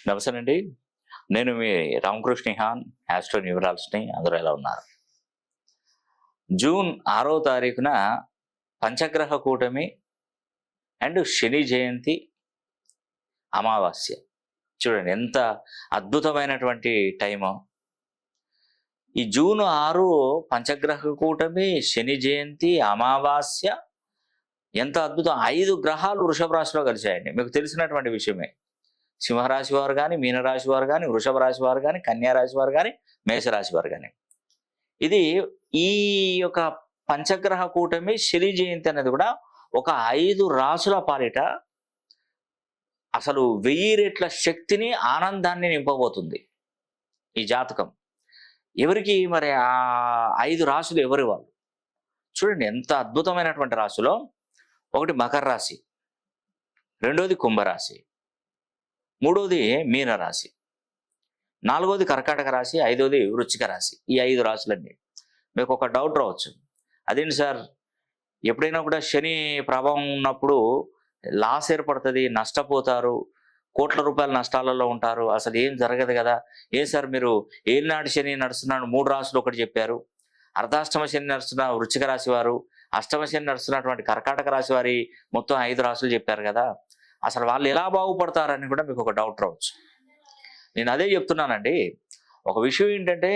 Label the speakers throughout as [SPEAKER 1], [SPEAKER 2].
[SPEAKER 1] నమస్తే అండి. నేను మీ రామకృష్ణ హాన్, ఆస్ట్రో న్యూమరాలజిస్ట్‌ని. అందరూ ఎలా ఉన్నారు? జూన్ 6వ తారీఖున పంచగ్రహ కూటమి అండ్ శని జయంతి, అమావాస్య. చూడండి ఎంత అద్భుతమైనటువంటి టైము. ఈ జూన్ 6 పంచగ్రహ కూటమి, శని జయంతి, అమావాస్య ఎంత అద్భుతం. 5 గ్రహాలు వృషభ రాశిలో కలిశాయండి. మీకు తెలిసినటువంటి విషయమే. సింహరాశి వారు కానీ, మీనరాశి వారు కానీ, వృషభ రాశి వారు కానీ, కన్యా రాశి వారు కానీ, మేషరాశి వారు కానీ. ఇది ఈ యొక్క పంచగ్రహ కూటమి శని జయంతి అనేది కూడా ఒక 5 రాసుల పాలిట అసలు 1000 రెట్ల శక్తిని, ఆనందాన్ని నింపబోతుంది ఈ జాతకం. ఎవరికి మరి ఆ 5 రాసులు ఎవరి వాళ్ళు? చూడండి ఎంత అద్భుతమైనటువంటి రాశిలో ఒకటి మకర రాశి, రెండోది కుంభరాశి, మూడోది మీనరాశి, నాలుగోది కర్కాటక రాశి, ఐదోది వృశ్చిక రాశి. ఈ 5 రాశులన్నీ. మీకు ఒక డౌట్ రావచ్చు, అదేంటి సార్ ఎప్పుడైనా కూడా శని ప్రభావం ఉన్నప్పుడు లాస్ ఏర్పడుతుంది, నష్టపోతారు, కోట్ల రూపాయల నష్టాలలో ఉంటారు, అసలు ఏం జరగదు కదా, ఏం సార్ మీరు ఏలినాటి శని నడుస్తున్నాడు 3 రాశులు ఒకటి చెప్పారు, అర్ధాష్టమ శని నడుస్తున్న వృశ్చిక రాశి వారు, అష్టమ శని నడుస్తున్నటువంటి కర్కాటక రాశి వారి మొత్తం 5 రాశులు చెప్పారు కదా, అసలు వాళ్ళు ఎలా బాగుపడతారని కూడా మీకు ఒక డౌట్ రావచ్చు. నేను అదే చెప్తున్నానండి. ఒక విషయం ఏంటంటే,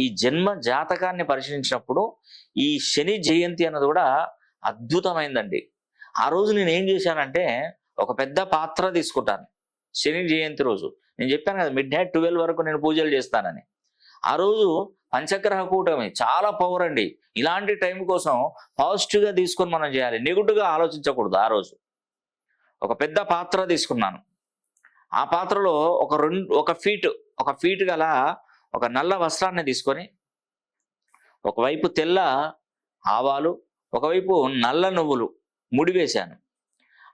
[SPEAKER 1] ఈ జన్మ జాతకాన్ని పరిశీలించినప్పుడు ఈ శని జయంతి అన్నది కూడా అద్భుతమైందండి. ఆ రోజు నేను ఏం చేశానంటే, ఒక పెద్ద పాత్ర తీసుకుంటాను శని జయంతి రోజు. నేను చెప్పాను కదా మిడ్ నైట్ 12 వరకు నేను పూజలు చేస్తానని. ఆ రోజు పంచగ్రహ కూటమి చాలా పవర్ అండి. ఇలాంటి టైం కోసం పాజిటివ్గా తీసుకొని మనం చేయాలి, నెగిటివ్గా ఆలోచించకూడదు. ఆ రోజు ఒక పెద్ద పాత్ర తీసుకున్నాను. ఆ పాత్రలో ఒక ఫీట్ గల ఒక నల్ల వస్త్రాన్ని తీసుకొని, ఒకవైపు తెల్ల ఆవాలు, ఒకవైపు నల్ల నువ్వులు ముడివేశాను.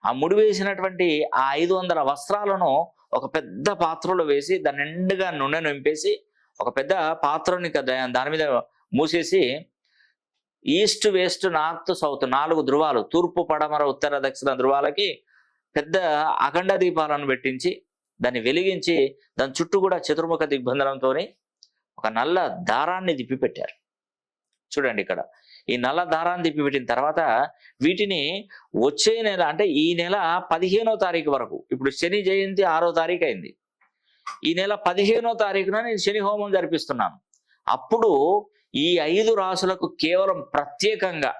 [SPEAKER 1] ఆ ముడివేసినటువంటి ఆ 500 వస్త్రాలను ఒక పెద్ద పాత్రలో వేసి దాని నిండుగా నూనె నింపేసి ఒక పెద్ద పాత్రని దాని మీద మూసేసి, ఈస్ట్, వెస్ట్, నార్త్, సౌత్ 4 ధృవాలు, తూర్పు, పడమర, ఉత్తర, దక్షిణ ధృవాలకి పెద్ద అఖండ దీపాలను పెట్టించి దాన్ని వెలిగించి దాని చుట్టూ కూడా చతుర్ముఖ దిగ్బంధనంతో ఒక నల్ల దారాన్ని తిప్పిపెట్టారు. చూడండి ఇక్కడ ఈ నల్ల దారాన్ని తిప్పిపెట్టిన తర్వాత వీటిని వచ్చే నెల, అంటే ఈ నెల 15వ తారీఖు వరకు, ఇప్పుడు శని జయంతి 6వ తారీఖు అయింది, ఈ నెల 15వ తారీఖున నేను శని హోమం జరిపిస్తున్నాను. అప్పుడు ఈ 5 రాశులకు కేవలం ప్రత్యేకంగా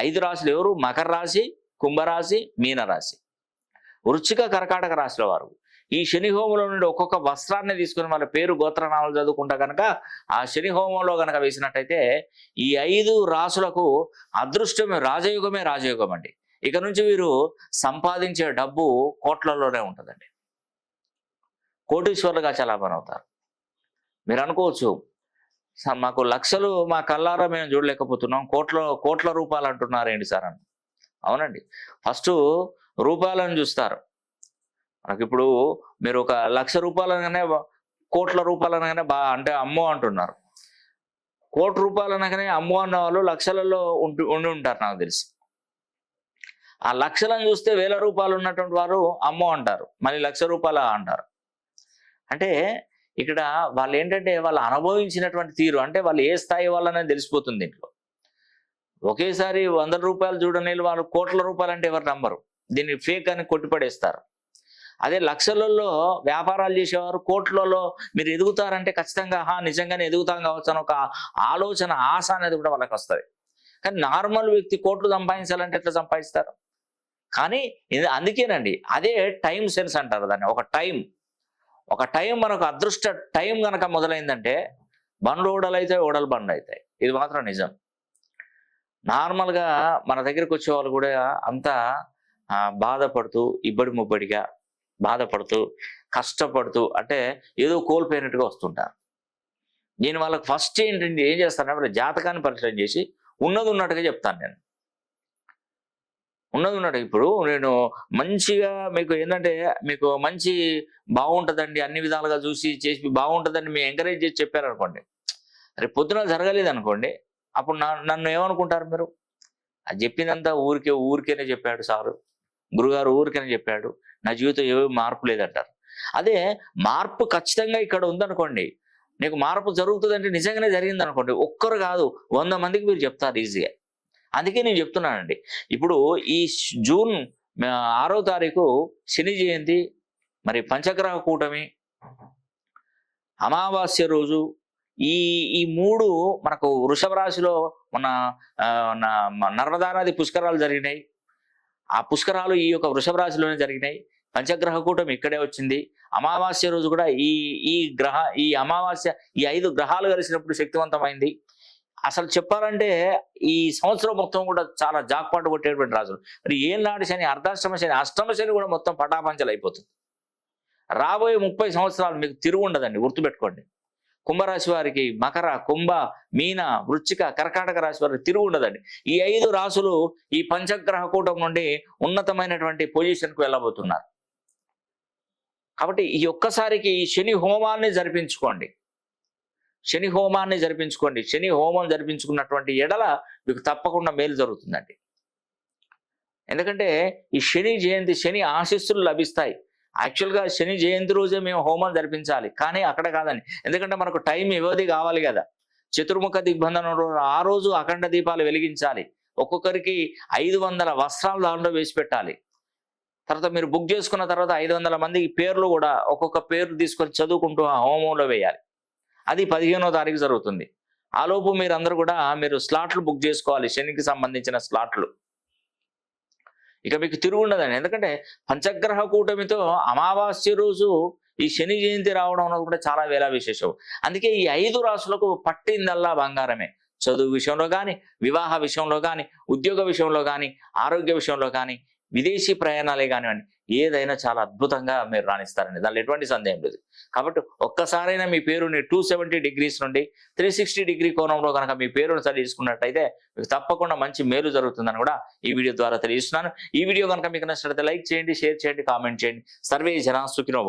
[SPEAKER 1] 5 రాశులు ఎవరు? మకర రాశి, కుంభరాశి, మీనరాశి, వృశ్చిక, కర్కాటక రాశుల వారు ఈ శని హోమంలో నుండి ఒక్కొక్క వస్త్రాన్ని తీసుకుని వాళ్ళ పేరు, గోత్రనామాలు చదువుకుంటా కనుక ఆ శని హోమంలో కనుక వేసినట్టయితే ఈ 5 రాశులకు అదృష్టమే, రాజయోగం అండి. ఇక నుంచి వీరు సంపాదించే డబ్బు కోట్లలోనే ఉంటుందండి. కోటీశ్వరులుగా చలామణి అవుతారు. మీరు అనుకోవచ్చు, మాకు లక్షలు మా కళ్ళారా మేము చూడలేకపోతున్నాం, కోట్ల రూపాయలు అంటున్నారు ఏంటి సార్ అని. అవునండి, ఫస్ట్ రూపాయలను చూస్తారు. మనకి ఇప్పుడు మీరు ఒక 1,00,000 రూపాయలు అనగానే, కోట్ల రూపాయలు అనగానే అంటే అమ్మో అంటున్నారు. కోటి రూపాయలు అనగానే అమ్మో అన్న వాళ్ళు లక్షలలో ఉండి ఉంటారు నాకు తెలిసి. ఆ లక్షలను చూస్తే 1,000 రూపాయలు ఉన్నటువంటి వారు అమ్మో అంటారు, మళ్ళీ 1,00,000 రూపాయలు అంటారు. అంటే ఇక్కడ వాళ్ళు ఏంటంటే వాళ్ళు అనుభవించినటువంటి తీరు, అంటే వాళ్ళు ఏ స్థాయి వాళ్ళనే తెలిసిపోతుంది దీంట్లో. ఒకేసారి 100 రూపాయలు చూడని వాళ్ళు కోట్ల రూపాయలు అంటే ఎవరు నమ్మరు, దీన్ని ఫేక్ అని కొట్టిపడేస్తారు. అదే లక్షలలో వ్యాపారాలు చేసేవారు కోట్లలో మీరు ఎదుగుతారంటే ఖచ్చితంగా నిజంగానే ఎదుగుతాం కావచ్చు అని ఒక ఆలోచన, ఆశ అనేది కూడా వాళ్ళకి వస్తుంది. కానీ నార్మల్ వ్యక్తి కోట్లు సంపాదించాలంటే ఎట్లా సంపాదిస్తారు? కానీ అందుకేనండి, అదే టైం సెన్స్ అంటారు దాన్ని. ఒక టైం మనకు అదృష్ట టైం కనుక మొదలైందంటే బండ్లు ఓడలైతాయి, ఓడలు బండ్లు అవుతాయి. ఇది మాత్రం నిజం. నార్మల్గా మన దగ్గరికి వచ్చే వాళ్ళు కూడా అంతా బాధపడుతూ, ఇబ్బడి ముబ్బడిగా బాధపడుతూ, కష్టపడుతూ, అంటే ఏదో కోల్పోయినట్టుగా వస్తుంటారు. నేను వాళ్ళకి ఫస్ట్ ఏంటంటే ఏం చేస్తానంటే జాతకాన్ని పరిశీలన చేసి ఉన్నది ఉన్నట్టుగా చెప్తాను. నేను ఉన్నది ఉన్నట్టు, ఇప్పుడు నేను మంచిగా మీకు ఏంటంటే మీకు మంచి బాగుంటుందండి, అన్ని విధాలుగా చూసి చేసి బాగుంటుందని మీరు ఎంకరేజ్ చేసి చెప్పారనుకోండి, రేపు పొద్దున జరగలేదు అనుకోండి, అప్పుడు నన్ను ఏమనుకుంటారు మీరు? అది చెప్పిందంతా ఊరికేనే చెప్పాడు సారు, గురుగారు ఊరికేనే చెప్పాడు, నా జీవితం ఏమీ మార్పు లేదంటారు. అదే మార్పు ఖచ్చితంగా ఇక్కడ ఉందనుకోండి, నీకు మార్పు జరుగుతుందంటే నిజంగానే జరిగింది అనుకోండి, ఒక్కరు కాదు 100 మందికి మీరు చెప్తారు ఈజీగా. అందుకే నేను చెప్తున్నానండి. ఇప్పుడు ఈ జూన్ 6వ తారీఖు శని జయంతి, మరి పంచగ్రహ కూటమి, అమావాస్య రోజు, ఈ ఈ 3 మనకు వృషభ రాశిలో మన నర్మదా నది పుష్కరాలు జరిగినాయి. ఆ పుష్కరాలు ఈ యొక్క వృషభ రాశిలోనే జరిగినాయి. పంచగ్రహ కూటమి ఇక్కడే వచ్చింది. అమావాస్య రోజు కూడా ఈ అమావాస్య ఈ 5 గ్రహాలు కలిసినప్పుడు శక్తివంతమైంది. అసలు చెప్పాలంటే ఈ సంవత్సరం మొత్తం కూడా చాలా జాక్పాటు కొట్టేటువంటి రాజులు. మరి ఏనాడు శని, అర్ధాష్టమ శని, అష్టమ శని కూడా మొత్తం పటాపంచలు అయిపోతుంది. రాబోయే 30 సంవత్సరాలు మీకు తిరుగు ఉండదండి, గుర్తుపెట్టుకోండి. కుంభరాశి వారికి మకర, కుంభ, మీన, వృశ్చిక, కర్కాటక రాశి వారికి తిరుగు ఉండదండి. ఈ 5 రాశులు ఈ పంచగ్రహ కూటం నుండి ఉన్నతమైనటువంటి పొజిషన్కు వెళ్ళబోతున్నారు. కాబట్టి ఈ ఒక్కసారికి శని హోమాన్ని జరిపించుకోండి. శని హోమాన్ని జరిపించుకోండి. శని హోమం జరిపించుకున్నటువంటి ఎడల మీకు తప్పకుండా మేలు జరుగుతుందండి. ఎందుకంటే ఈ శని జయంతి, శని ఆశీస్సులు లభిస్తాయి. యాక్చువల్గా శని జయంతి రోజే మేము హోమం జరిపించాలి, కానీ అక్కడ కాదండి. ఎందుకంటే మనకు టైం వ్యవధి కావాలి కదా. చతుర్ముఖ దిగ్బంధనం రోజు ఆ రోజు అఖండ దీపాలు వెలిగించాలి. ఒక్కొక్కరికి 500 వస్త్రాలు దాంట్లో వేసి పెట్టాలి. తర్వాత మీరు బుక్ చేసుకున్న తర్వాత 500 మందికి పేర్లు కూడా ఒక్కొక్క పేరు తీసుకొని చదువుకుంటూ ఆ హోమంలో వేయాలి. అది 15వ తారీఖు జరుగుతుంది. ఆలోపు మీరందరూ కూడా స్లాట్లు బుక్ చేసుకోవాలి, శనికి సంబంధించిన స్లాట్లు. ఇక మీకు తిరుగుండదండి. ఎందుకంటే పంచగ్రహ కూటమితో అమావాస్య రోజు ఈ శని జయంతి రావడం అన్నది కూడా చాలా వేళ విశేషం. అందుకే ఈ 5 రాశులకు పట్టిందల్లా బంగారమే. చదువు విషయంలో కానీ, వివాహ విషయంలో కానీ, ఉద్యోగ విషయంలో కానీ, ఆరోగ్య విషయంలో కానీ, విదేశీ ప్రయాణాలే కానివ్వండి, ఏదైనా చాలా అద్భుతంగా మీరు రాణిస్తారండి. దానిలో ఎటువంటి సందేహం లేదు. కాబట్టి ఒక్కసారైనా మీ పేరుని 270 డిగ్రీస్ నుండి 360 డిగ్రీ కోణంలో కనుక మీ పేరును సరి చేసుకున్నట్టయితే మీకు తప్పకుండా మంచి మేలు జరుగుతుందని కూడా ఈ వీడియో ద్వారా తెలియజేస్తున్నాను. ఈ వీడియో కనుక మీకు నచ్చినట్లయితే లైక్ చేయండి, షేర్ చేయండి, కామెంట్ చేయండి. సర్వే జన సుఖినో.